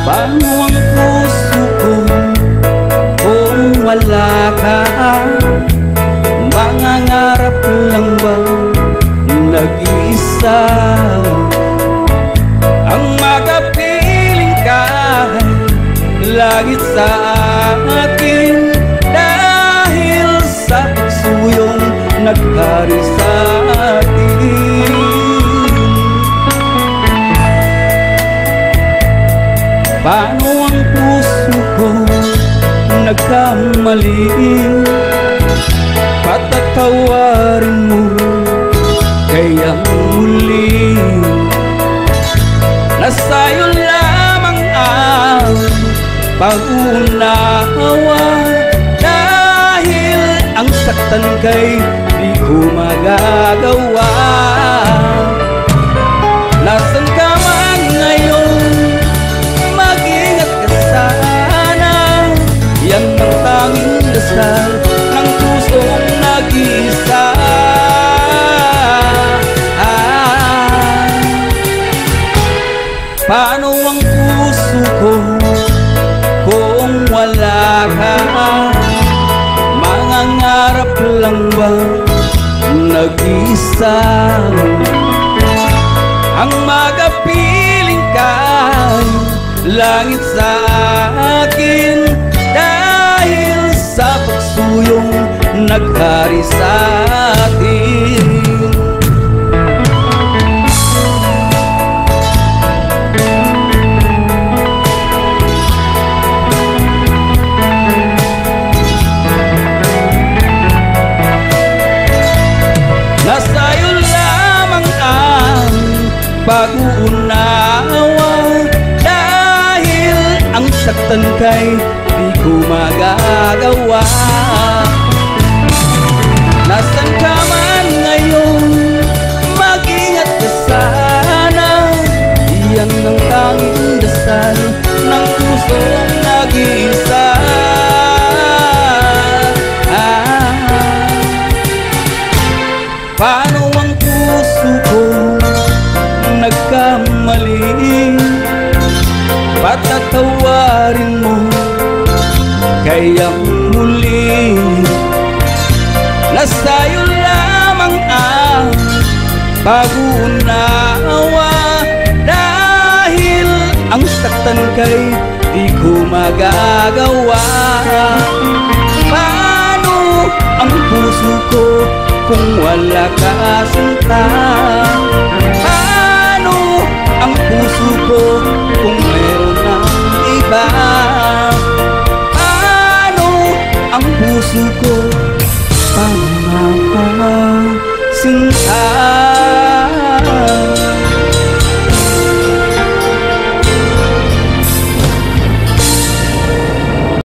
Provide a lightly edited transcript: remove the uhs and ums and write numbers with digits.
Paano ang puso ko kung wala ka? Mangangarap lang ba nag-iisa? Ang makapiling ka langit sa akin, dahil sa suyong naghari sa atin. Paano ang puso ko nagkamali? Patatawarin mo kaya muli, nasayo lamang ang pag-unawa, dahil ang saktan kay di ko magagawa. Nasaan ka man ngayon, mag-ingat ka sana. Yan ang tanging dasal ng pusong nag-iisa. Paano ang puso ko kung wala ka? Mangangarap lang ba nag-isa? Ang magapiling kay langit sa akin, dahil sa pagsuyong naghari sa atin. Nasayo lamang ang pag-uunawa, dahil ang saktan kay di ko magagawa. Nasaan ka man ngayon, mag-ingat ka sana. Iyan ang tanging dasal ng pusong nag-iisa. Paano ang puso ko nagkamali? Patatawarin mo kaya muli, nasayo lamang ang pag-unawa, dahil ang saktan kay di ko magagawa. Paano ang puso ko kung wala ka sinta? Paano ang puso ko kung meron ng iba? Paano ang puso ko pang sinta?